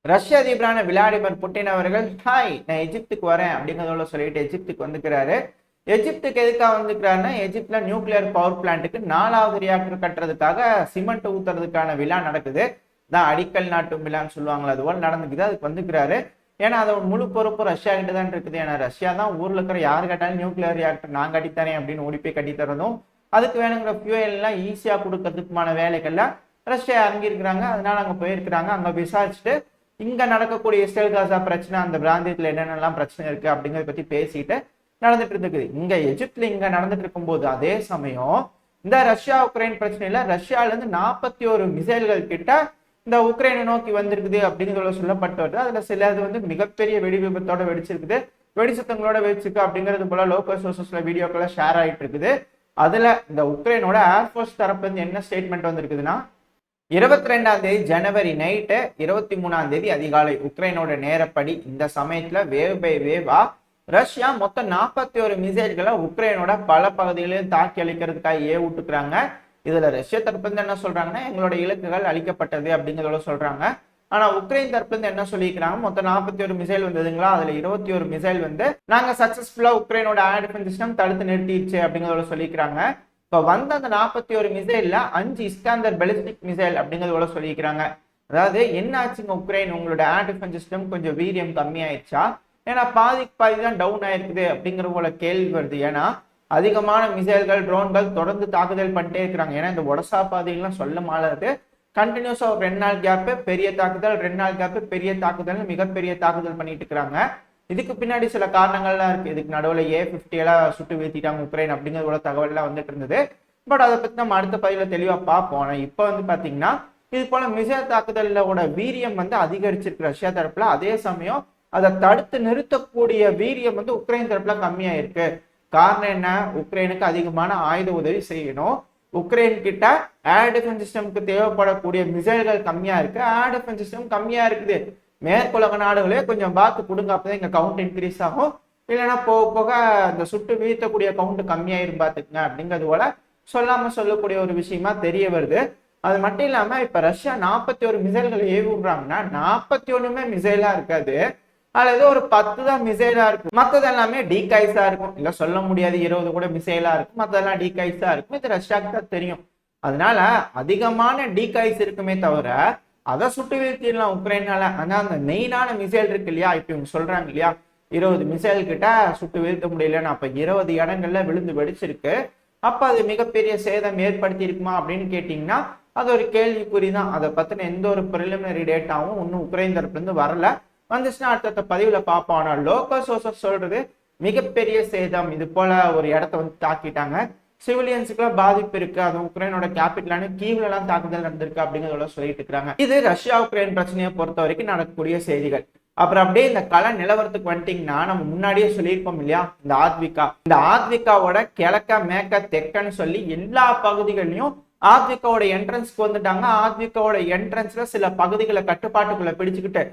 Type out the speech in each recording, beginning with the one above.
ரஷ்ய அதிபரான Vladimir Putin அவர்கள் hi நான் எஜிப்துக்கு வரேன் அப்படிங்கிறதோட சொல்லிட்டு எஜிப்துக்கு வந்துக்கிறாரு. எஜிப்துக்கு எதுக்காக வந்துக்கிறாருன்னா, எஜிப்ட்ல நியூக்ளியர் பவர் பிளான்ட்டுக்கு 4வது ரியாக்டர் கட்டுறதுக்காக சிமெண்ட் ஊத்துறதுக்கான விழா நடக்குது. தான் அடிக்கல் நாட்டும் விழான்னு சொல்லுவாங்களா, அது போல நடந்துக்குது. அதுக்கு வந்துக்கிறாரு. ஏன்னா அதோட முழு பொறுப்பு ரஷ்யா கிட்ட தான் இருக்குது. ஏன்னா ரஷ்யா தான் ஊர்ல இருக்கிற யாரு கேட்டாலும் நியூக்ளியர் ரியாக்டர் நான் கட்டித்தரேன் அப்படின்னு ஓடி போய் கட்டி தரதும், அதுக்கு வேணுங்கிற ஃபியூயல் எல்லாம் ஈஸியா கொடுக்கறதுக்குமான வேலைகள்லாம் ரஷ்யா இறங்கியிருக்கிறாங்க. அதனால அங்க போயிருக்கிறாங்க. அங்க விசாரிச்சுட்டு இங்க நடக்கக்கூடிய இஸ்ரேல் காசா பிரச்சனை, அந்த பிராந்தியத்துல என்னென்னலாம் பிரச்சனை இருக்கு அப்படிங்கறத பத்தி பேசிட்டு நடந்துட்டு இருக்குது. இங்க எஜிப்ட்ல இங்க நடந்துட்டு இருக்கும்போது அதே சமயம் இந்த ரஷ்யா உக்ரைன் பிரச்சனையில ரஷ்யால இருந்து 41 மிசைல்கள் கிட்ட இந்த உக்ரைனை நோக்கி வந்திருக்குது அப்படிங்கிறத சொல்லப்பட்டு வருது. அதுல சிலது வந்து மிகப்பெரிய வெடி விபத்தோட வெடிச்சிருக்குது, வெடிசத்தங்களோட வெடிச்சிருக்கு அப்படிங்கிறது போல லோக்கல் சோர்சஸ்ல வீடியோக்கெல்லாம் ஷேர் ஆயிட்டு இருக்குது. அதுல இந்த உக்ரைனோட ஏர்ஃபோர்ஸ் தரப்பு இருந்து என்ன ஸ்டேட்மெண்ட் வந்திருக்குதுன்னா, 22ஆம் தேதி ஜனவரி நைட்டு 23ஆம் தேதி அதிகாலை உக்ரைனோட நேரப்படி இந்த சமயத்துல வேவ் பை வேவா ரஷ்யா மொத்தம் 41 மிசைல்களை உக்ரைனோட பல பகுதிகளையும் தாக்கி அழிக்கிறதுக்காக விட்டுக்கிறாங்க. இதுல ரஷ்ய தரப்புல என்ன சொல்றாங்கன்னா, எங்களோட இலக்குகள் அழிக்கப்பட்டது அப்படிங்கிறத சொல்றாங்க. ஆனா உக்ரைன் தரப்புல என்ன சொல்லிக்கிறாங்க, மொத்தம் 41 மிசைல் வந்ததுங்களா, அதுல 21 மிசைல் வந்து நாங்க சக்சஸ்ஃபுல்லா உக்ரைனோட ஏர் டிஃபென்ஸ் சிஸ்டம் தடுத்து நிறுத்திடுச்சு அப்படிங்கிறத சொல்லிக்கிறாங்க. இப்ப வந்த அந்த 41 மிசைல்ல 5 இஸ்காந்தர் பெலிஸ்டிக் மிசைல் அப்படிங்கிறத சொல்லிக்கிறாங்க. அதாவது என்ன ஆச்சுங்க, உக்ரைன் உங்களோட ஏர் டிஃபென்ஸ் சிஸ்டம் கொஞ்சம் வீரியம் கம்மியாயிடுச்சா, ஏன்னா பாதி தான் டவுன் ஆயிருக்குது அப்படிங்கிற போல கேள்வி வருது. ஏன்னா அதிகமான மிசைல்கள் ட்ரோன்கள் தொடர்ந்து தாக்குதல் பண்ணிட்டே இருக்கிறாங்க. ஏன்னா இந்த ஒடசா பாதைகள்லாம் சொல்ல மாறாது, கண்டினியூஸா ஒரு 2 நாள் கேப்பு பெரிய தாக்குதல், 2 நாள் கேப்பு பெரிய தாக்குதல், மிகப்பெரிய தாக்குதல் பண்ணிட்டு இருக்கிறாங்க. இதுக்கு பின்னாடி சில காரணங்கள்லாம் இருக்கு. இதுக்கு நடுவில் A50 எல்லாம் சுட்டு வீழ்த்திட்டாங்க உக்ரைன் அப்படிங்கிறதோட தகவல் எல்லாம் வந்துட்டு இருந்தது. பட் அதை பத்தி நம்ம அடுத்த பதிவுல தெளிவா பார்ப்போம். ஆனா இப்ப வந்து பாத்தீங்கன்னா இது போல மிசைல் தாக்குதலோட வீரியம் வந்து அதிகரிச்சிருக்கு ரஷ்யா தரப்புல. அதே சமயம் அதை தடுத்து நிறுத்தக்கூடிய வீரியம் வந்து உக்ரைன் தரப்புல கம்மியா இருக்கு. காரணம் என்ன, உக்ரைனுக்கு அதிகமான ஆயுத உதவி செய்யணும். உக்ரைன் கிட்ட ஏர் டிஃபென்ஸ் சிஸ்டம்க்கு தேவைப்படக்கூடிய மிசைல்கள் கம்மியா இருக்கு, ஏர் டிஃபென்ஸ் சிஸ்டம் கம்மியா இருக்குது. மேற்குலக நாடுகளே கொஞ்சம் பார்த்து கொடுங்க, அப்பதான் இங்க கவுண்ட் இன்க்ரீஸ் ஆகும். இல்லைன்னா போக போக இந்த சுட்டு வீழ்த்தக்கூடிய கவுண்ட் கம்மியாயிரும் பார்த்துக்குங்க அப்படிங்கிறது போல சொல்லாம சொல்லக்கூடிய ஒரு விஷயமா தெரிய வருது. அது மட்டும் இல்லாம இப்ப ரஷ்யா 41 மிசைல்களை விடுறாங்கன்னா 41மே மிசைலா இருக்காது, அதுல ஏதோ ஒரு 10 தான் மிசைலா இருக்கும், மற்றது எல்லாமே டீகாய்ஸா இருக்கும். இல்ல சொல்ல முடியாது 20 கூட மிசைலா இருக்கும், மற்றதெல்லாம் டீகாய்ஸா இருக்கும். இது ரஷ்யாவுக்கு தான் தெரியும். அதனால அதிகமான டீகாய்ஸ் இருக்குமே தவிர அதை சுட்டு வீழ்த்திடலாம் உக்ரைனால. ஆனா அந்த மெயினான மிசைல் இருக்கு இல்லையா, இப்ப இவங்க சொல்றாங்க இல்லையா 20 மிசைல் கிட்ட சுட்டு வீழ்த்த முடியலன்னு, அப்ப 20 இடங்கள்ல விழுந்து வெடிச்சிருக்கு. அப்ப அது மிகப்பெரிய சேதம் ஏற்படுத்தி இருக்குமா அப்படின்னு கேட்டீங்கன்னா அது ஒரு கேள்விக்குறிதான். அதை பத்தின எந்த ஒரு பிரிலிமினரி டேட்டாவும் இன்னும் உக்ரைன் தரப்புல இருந்து வரல. வந்துச்சுன்னா அடுத்த பதிவுல பார்ப்போம். ஆனா லோக்கல் சோர்சஸ் சொல்றது மிகப்பெரிய சேதம், இது போல ஒரு இடத்த வந்து தாக்கிட்டாங்க, சிவிலியன்ஸுக்குலாம் பாதிப்பு இருக்கு, அது உக்ரைனோட கேபிட்டலான கீவ்ல எல்லாம் தாக்குதல் நடந்திருக்கு அப்படிங்கிறத சொல்லிட்டு இருக்காங்க. இது ரஷ்யா உக்ரைன் பிரச்சனையை பொறுத்த வரைக்கும் நடக்கக்கூடிய செய்திகள். அப்புறம் அப்படியே இந்த கள நிலவரத்துக்கு வந்துட்டீங்கன்னா நம்ம முன்னாடியே சொல்லியிருப்போம் இல்லையா, இந்த ஆத்விகாவோட கிழக்க மேக்க தெற்கன்னு சொல்லி எல்லா பகுதிகளையும் ஆத்விகாவோட என்ட்ரன்ஸ்க்கு வந்துட்டாங்க. ஆத்விகாவோட என்ட்ரன்ஸ்ல சில பகுதிகளை கட்டுப்பாட்டுக்குள்ள பிடிச்சுக்கிட்டு,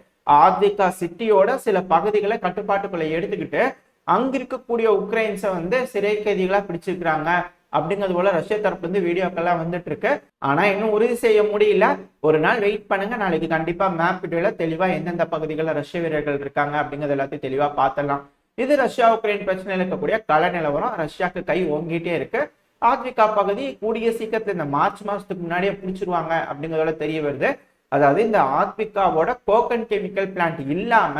ஆத்விகா சிட்டியோட சில பகுதிகளை கட்டுப்பாட்டுக்குள்ள எடுத்துக்கிட்டு அங்க இருக்கக்கூடிய உக்ரைன்ஸை வந்து சிறை கைதிகளா பிடிச்சிருக்கிறாங்க அப்படிங்கிறது போல ரஷ்ய தரப்புல இருந்து வீடியோக்கெல்லாம் வந்துட்டு இருக்கு. ஆனா இன்னும் உறுதி செய்ய முடியல. ஒரு நாள் வெயிட் பண்ணுங்க, நாளைக்கு கண்டிப்பா மேப் வீடியோல தெளிவா எந்தெந்த பகுதிகளில் ரஷ்ய வீரர்கள் இருக்காங்க அப்படிங்கிறது எல்லாத்தையும் தெளிவா பார்த்தலாம். இது ரஷ்யா உக்ரைன் பிரச்சனையில் இருக்கக்கூடிய கள நிலவரம். ரஷ்யாவுக்கு கை ஓங்கிட்டே இருக்கு. ஆத்விகா பகுதி கூடிய சீக்கிரத்துல இந்த மார்ச் மாசத்துக்கு முன்னாடியே பிடிச்சிருவாங்க அப்படிங்கிறதோட தெரிய வருது. அதாவது இந்த ஆத்விகாவோட கோக்கன் கெமிக்கல் பிளான்ட் இல்லாம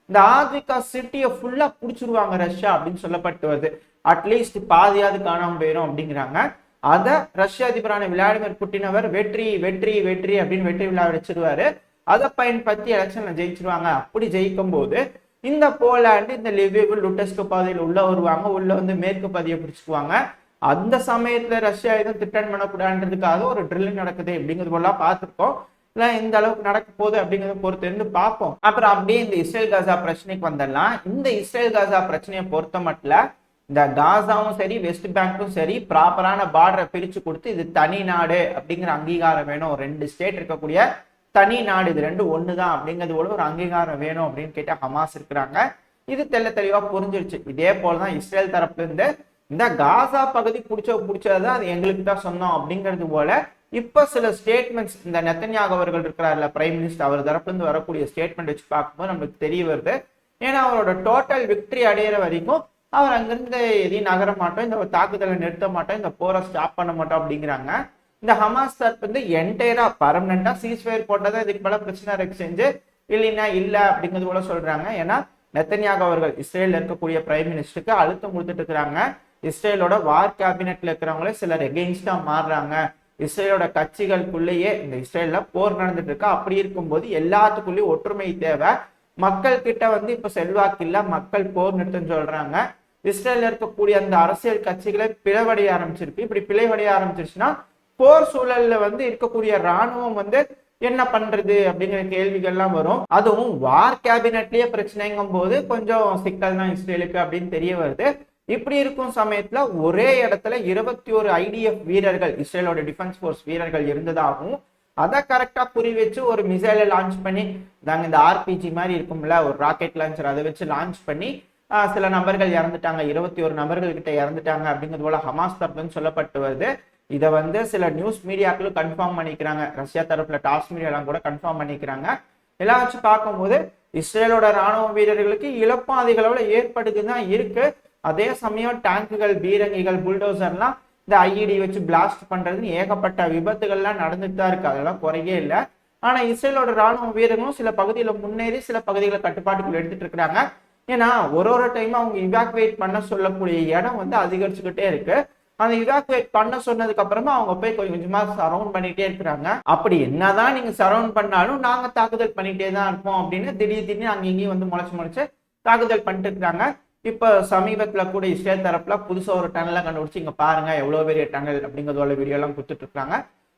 இந்த ஆத்விகா சிட்டியை ஃபுல்லா பிடிச்சிருவாங்க ரஷ்யா அப்படின்னு சொல்லப்பட்டு வருது. அட்லீஸ்ட் பாதியாவது காணாம போயிடும் அப்படிங்கிறாங்க. அதை ரஷ்ய அதிபரான விளாடிமிர் புட்டின் அவர் வெற்றி வெற்றி வெற்றி அப்படின்னு வெற்றி விழா வச்சிருவாரு. அதை பயன்படுத்தி எலெக்ஷன்ல ஜெயிச்சிருவாங்க. அப்படி ஜெயிக்கும் போது இந்த போலாண்டு இந்த லிவிவ் லுட்டஸ்க் பாதையில் உள்ள வருவாங்க, உள்ள வந்து மேற்கு பாதையை பிடிச்சுக்குவாங்க. அந்த சமயத்துல ரஷ்யா எதுவும் திட்டம் பண்ணக்கூடாதுன்றதுக்காக ஒரு ட்ரில்லிங் நடக்குது அப்படிங்கிறது போல பார்த்துருக்கோம். எந்த அளவுக்கு நடக்க போகுது அப்படிங்கிறத பொறுத்து இருந்து பார்ப்போம். அப்புறம் அப்படியே இந்த இஸ்ரேல் காசா பிரச்சனைக்கு வந்துடலாம். இந்த இஸ்ரேல் காசா பிரச்சனையை பொறுத்த மட்டும் இந்த காசாவும் சரி வெஸ்ட் பேங்க்கும் சரி ப்ராப்பரான பார்டரை பிரிச்சு கொடுத்து இது தனி நாடு அப்படிங்கிற அங்கீகாரம் வேணும், 2 ஸ்டேட் இருக்கக்கூடிய தனி நாடு, இது 2 ஒண்ணுதான் அப்படிங்கிறது போல ஒரு அங்கீகாரம் வேணும் அப்படின்னு கேட்டா ஹமாஸ் இருக்கிறாங்க. இது தெளிவா புரிஞ்சிருச்சு. இதே போலதான் இஸ்ரேல் தரப்புல இருந்து இந்த காசா பகுதி பிடிச்சதான் அது எங்களுக்கு தான் சொன்னோம் அப்படிங்கிறது போல இப்ப சில ஸ்டேட்மெண்ட்ஸ் இந்த நெத்தன்யாகு அவர்கள் இருக்கிறார்ல பிரைம் மினிஸ்டர், அவர் தரப்புல இருந்து வரக்கூடிய ஸ்டேட்மெண்ட் வச்சு பார்க்கும்போது நமக்கு தெரிய வருது. ஏன்னா அவரோட டோட்டல் விக்டரி அடையிற வரைக்கும் அவர் அங்கிருந்து எதையும் நகர மாட்டோம், இந்த தாக்குதலை நிறுத்த மாட்டோம், இந்த போரை ஸ்டாப் பண்ண மாட்டோம் அப்படிங்கிறாங்க. இந்த ஹமாஸ் தரப்பு வந்து என்டையரா பர்மனண்டா சீஸ்ஃபயர் போட்டதான் இதுக்கு மேல பிரச்சனை இருக்கு செஞ்சு இல்லைன்னா இல்ல அப்படிங்கிறது போல சொல்றாங்க. ஏன்னா நெத்தன்யாகு அவர்கள் இஸ்ரேல் இருக்கக்கூடிய பிரைம் மினிஸ்டருக்கு அழுத்தம் கொடுத்துட்டு இருக்கிறாங்க. இஸ்ரேலோட வார் கேபினெட்ல இருக்கிறவங்களே சிலர் எகெயின்ஸ்டா மாறுறாங்க. இஸ்ரேலோட கட்சிகளுக்குள்ளேயே இந்த இஸ்ரேல்ல போர் நடந்துட்டு இருக்கா. அப்படி இருக்கும்போது எல்லாத்துக்குள்ளேயும் ஒற்றுமை தேவை. மக்கள் கிட்ட வந்து இப்ப செல்வாக்கு இல்ல, மக்கள் போர் நிறுத்தம் சொல்றாங்க. இஸ்ரேல்ல இருக்கக்கூடிய அந்த அரசியல் கட்சிகளை பிளவடைய ஆரம்பிச்சிருக்கு. இப்படி பிளவடைய ஆரம்பிச்சிருச்சுன்னா போர் சூழல்ல வந்து இருக்கக்கூடிய ராணுவம் வந்து என்ன பண்றது அப்படிங்கிற கேள்விகள்லாம் வரும். அதுவும் வார் கேபினட்லயே பிரச்சனைங்கும் போது கொஞ்சம் சிக்கல் தான் இஸ்ரேலுக்கு அப்படின்னு தெரிய வருது. இப்படி இருக்கும் சமயத்துல ஒரே இடத்துல 21 IDF வீரர்கள், இஸ்ரேலோட டிஃபென்ஸ் போர்ஸ் வீரர்கள் இருந்ததாகவும் அதை கரெக்டா புரி வச்சு ஒரு மிசைலை லான்ச் பண்ணி தாங்க இந்த RPG மாதிரி இருக்கும்ல ஒரு ராக்கெட் லான்ச்சர், அதை வச்சு லான்ச் பண்ணி சில நபர்கள் இறந்துட்டாங்க, 21 நபர்கள் கிட்ட இறந்துட்டாங்க அப்படிங்கிறது போல ஹமாஸ் தரப்புன்னு சொல்லப்பட்டு வருது. இதை வந்து சில நியூஸ் மீடியாக்களும் கன்ஃபார்ம் பண்ணிக்கிறாங்க. ரஷ்யா தரப்புல டாஸ் மீடியாலாம் கூட கன்ஃபார்ம் பண்ணிக்கிறாங்க. எல்லாம் வச்சு பார்க்கும்போது இஸ்ரேலோட ராணுவ வீரர்களுக்கு இழப்பும் அதிக அளவுல ஏற்படுதுதான் இருக்கு. அதே சமயம் டேங்குகள், பீரங்கிகள், புல்டோசர்லாம் இந்த IED வச்சு பிளாஸ்ட் பண்றதுன்னு ஏகப்பட்ட விபத்துகள்லாம் நடந்துட்டு தான் இருக்கு. அதெல்லாம் குறையே இல்லை. ஆனா இஸ்ரேலோட ராணுவ வீரர்களும் சில பகுதியில முன்னேறி சில பகுதிகளை கட்டுப்பாட்டுக்குள்ள எடுத்துட்டு இருக்கிறாங்க. ஏன்னா ஒரு டைம் அவங்க இவாக்குவேட் பண்ண சொல்லக்கூடிய இடம் வந்து அதிகரிச்சுக்கிட்டே இருக்கு. அந்த இவாக்குவேட் பண்ண சொன்னதுக்கு அப்புறமா அவங்க போய் கொஞ்சம் கொஞ்சமா சரவுண்ட் பண்ணிட்டே இருக்கிறாங்க. அப்படி என்னதான் நீங்க சரவுண்ட் பண்ணாலும் நாங்க தாக்குதல் பண்ணிட்டே தான் இருப்போம் அப்படின்னு திடீர்னு அங்க இங்கேயும் வந்து முளைச்சு தாக்குதல் பண்ணிட்டு இருக்காங்க. இப்ப சமீபத்துல கூட இஸ்ரேல் தரப்புல புதுசா ஒரு டனல்லாம் கண்டுபிடிச்சு இங்க பாருங்க எவ்வளவு பெரிய டனல் அப்படிங்கிறதோட வீடியோ எல்லாம் கொடுத்துட்டு இருக்காங்க.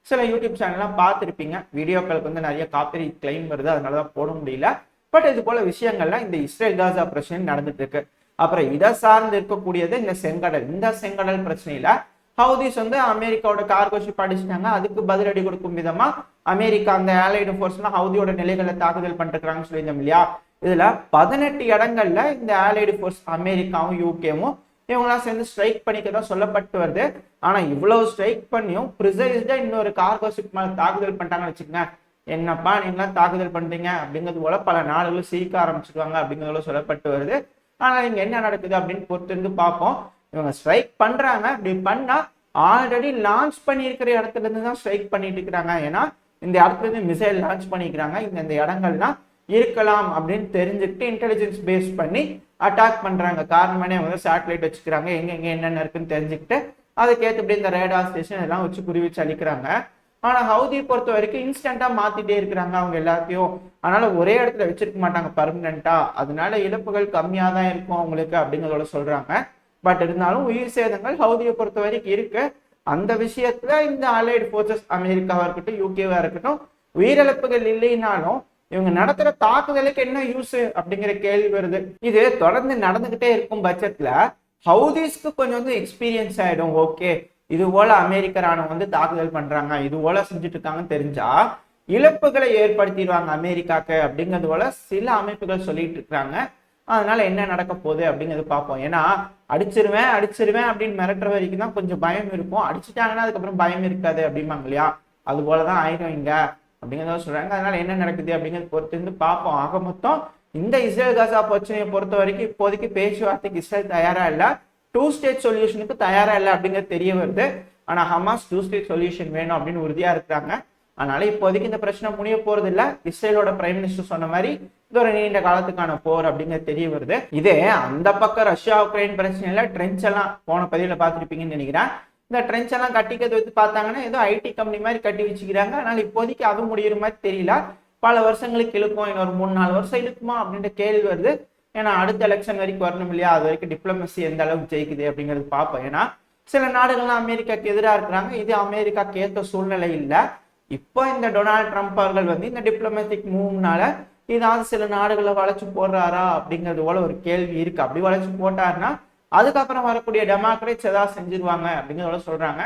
சில யூடியூப் சேனல்லாம் பார்த்துருப்பீங்க. வீடியோக்களுக்கு வந்து நிறைய காப்பிரைட் கிளைம் வருது, அதனாலதான் போட முடியல. பட் இது போல விஷயங்கள்லாம் இந்த இஸ்ரேல் காசா பிரச்சனை நடந்துட்டு இருக்கு. அப்புறம் இதை சார்ந்து இருக்கக்கூடியது இந்த செங்கடல். இந்த செங்கடல் பிரச்சனையில ஹவுதிஸ் வந்து அமெரிக்காவோட கார்கோ ஷிப் அடிச்சிட்டாங்க. அதுக்கு பதிலடி கொடுக்கும் விதமா அமெரிக்கா அந்த ஆலைடு ஃபோர்ஸ் எல்லாம் ஹவுதியோட நிலைகளை தாக்குதல் பண்ணிருக்காங்கன்னு சொல்லியிருந்தோம் இல்லையா. இதுல 18 இடங்கள்ல இந்த ஆலைடு ஃபோர்ஸ் அமெரிக்காவும் யூகேவும் இவங்கெல்லாம் சேர்ந்து ஸ்ட்ரைக் பண்ணிக்கதான் சொல்லப்பட்டு வருது. ஆனா இவ்வளவு ஸ்ட்ரைக் பண்ணியும் ப்ரிசைஸ்டா இன்னொரு கார்கோ ஷிப் மேல தாக்குதல் பண்ணிட்டாங்கன்னு வச்சுக்கோங்க. என்னப்பா நீங்களாம் தாக்குதல் பண்றீங்க அப்படிங்கிறது போல பல நாடுகளும் சிரிக்க ஆரம்பிச்சிருவாங்க அப்படிங்கிறதுல சொல்லப்பட்டு வருது. ஆனா இங்க என்ன நடக்குது அப்படின்னு பொறுத்திருந்து பார்ப்போம். இவங்க ஸ்ட்ரைக் பண்றாங்க. இப்படி பண்ணா ஆல்ரெடி லான்ச் பண்ணியிருக்கிற இடத்துல இருந்து தான் ஸ்ட்ரைக் பண்ணிட்டு இருக்கிறாங்க. ஏன்னா இந்த இடத்துல இருந்து மிசைல் லான்ச் பண்ணிக்கிறாங்க. இந்த இடங்கள்லாம் இருக்கலாம் அப்படின்னு தெரிஞ்சுக்கிட்டு இன்டெலிஜென்ஸ் பேஸ் பண்ணி அட்டாக் பண்றாங்க. காரணமே அவங்க சேட்டலைட் வச்சுக்கிறாங்க, எங்க என்னென்ன இருக்குன்னு தெரிஞ்சுக்கிட்டு அதுக்கேற்றபடி இந்த ரேடார் ஸ்டேஷன் எல்லாம் வச்சு குறி வச்சு அழிக்கிறாங்க. ஆனா ஹவுதியை பொறுத்த வரைக்கும் இன்ஸ்டன்டா மாத்திட்டே இருக்கிறாங்க அவங்க எல்லாத்தையும். அதனால ஒரே இடத்துல வச்சிருக்க மாட்டாங்க பர்மனண்டா. அதனால இழப்புகள் கம்மியா தான் இருக்கும் அவங்களுக்கு அப்படிங்கிறதோட சொல்றாங்க. பட் இருந்தாலும் உயிர் சேதங்கள் ஹவுதியை பொறுத்த வரைக்கும் இருக்கு. அந்த விஷயத்துல இந்த அலைடு போர்சஸ் அமெரிக்காவா இருக்கட்டும் யூகேவா இருக்கட்டும் உயிரிழப்புகள் இல்லைனாலும் இவங்க நடத்துற தாக்குதலுக்கு என்ன யூஸ் அப்படிங்கிற கேள்வி வருது. இது தொடர்ந்து நடந்துகிட்டே இருக்கும் பட்சத்துல ஹவுதிஸ்க்கு கொஞ்சம் வந்து எக்ஸ்பீரியன்ஸ் ஆயிடும். ஓகே இது போல அமெரிக்க ராணுவம் வந்து தாக்குதல் பண்றாங்க, இது போல செஞ்சுட்டு இருக்காங்கன்னு தெரிஞ்சா இழப்புகளை ஏற்படுத்திடுவாங்க அமெரிக்காக்கு அப்படிங்கிறது போல சில அமைப்புகள் சொல்லிட்டு இருக்காங்க. அதனால என்ன நடக்க போகுது அப்படிங்கிறது பார்ப்போம். ஏன்னா அடிச்சிருவேன் அப்படின்னு மிரட்டுற வரைக்கும் தான் கொஞ்சம் பயம் இருக்கும். அடிச்சுட்டாங்கன்னா அதுக்கப்புறம் பயம் இருக்காது அப்படிம்பாங்க இல்லையா, அது போலதான் ஆயிடும் இங்க அப்படிங்கிறத சொல்றாங்க. அதனால என்ன நடக்குது அப்படிங்கிறது பொறுத்து இருந்து பார்ப்போம். ஆக மொத்தம் இந்த இஸ்ரேல் காசா பிரச்சனையை பொறுத்த வரைக்கும் இப்போதைக்கு பேச்சுவார்த்தைக்கு இஸ்ரேல் தயாரா இல்லை, 2 ஸ்டேட் சொல்யூஷனுக்கு தயாரா இல்லை அப்படிங்கிறது தெரிய வருது. ஆனா ஹமாஸ் 2 ஸ்டேட் சொல்யூஷன் வேணும் அப்படின்னு உறுதியா இருக்கிறாங்க. அதனால இப்போதைக்கு இந்த பிரச்சனை முடிய போறது இல்லை. இஸ்ரேலோட பிரைம் மினிஸ்டர் சொன்ன மாதிரி இது ஒரு நீண்ட காலத்துக்கான போர் அப்படிங்கிறது தெரிய வருது. இதே அந்த பக்கம் ரஷ்யா உக்ரைன் பிரச்சனையில ட்ரென்ச் எல்லாம் போன பதிவுல பார்த்துருப்பீங்கன்னு நினைக்கிறேன். இந்த ட்ரென்ச் எல்லாம் கட்டிக்கிறது வச்சு பார்த்தாங்கன்னா ஏதோ IT கம்பெனி மாதிரி கட்டி வச்சுக்கிறாங்க. அதனால இப்போதைக்கு அது முடிகிற மாதிரி தெரியல. பல வருஷங்களுக்கு இழுக்கும், இன்னொரு 3-4 வருஷம் இழுக்குமா அப்படின்ற கேள்வி வருது. ஏன்னா அடுத்த எலெக்ஷன் வரைக்கும் வரணும் இல்லையா, அது வரைக்கும் டிப்ளமசி எந்த அளவுக்கு ஜெயிக்குது அப்படிங்கிறது பார்ப்போம். ஏன்னா சில நாடுகள்லாம் அமெரிக்காக்கு எதிராக இருக்கிறாங்க. இது அமெரிக்காக்கு ஏற்ற சூழ்நிலை இல்லை. இப்போ இந்த டொனால்ட் ட்ரம்ப் அவர்கள் வந்து இந்த டிப்ளமேட்டிக் மூவ்னால ஏதாவது சில நாடுகளை வளைச்சு போடுறாரா அப்படிங்கிறது போல ஒரு கேள்வி இருக்கு. அப்படி வளைச்சு போட்டாருன்னா அதுக்கப்புறம் வரக்கூடிய டெமோக்ரேட்ஸ் ஏதாவது செஞ்சிருவாங்க அப்படிங்கிறத சொல்றாங்க.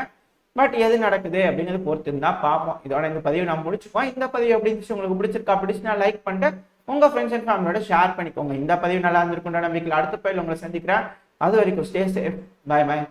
பட் எது நடக்குது அப்படிங்கிறது பொறுத்து இருந்தா பார்ப்போம். இதோட இந்த பதிவு நான் முடிச்சுப்போம். இந்த பதிவு எப்படி இருந்துச்சு, உங்களுக்கு பிடிச்சிருக்கா, பிடிச்சுன்னா லைக் பண்ணிட்டு உங்க ஃப்ரெண்ட்ஸ் அண்ட் ஃபேமிலியோட ஷேர் பண்ணிக்கோங்க. இந்த பதிவு நல்லா இருந்திருக்குன்ற நம்பிக்கையில் அடுத்த பதிவில் உங்களை சந்திக்கிறேன். அது வரைக்கும் ஸ்டே சேஃப். பாய் பாய்.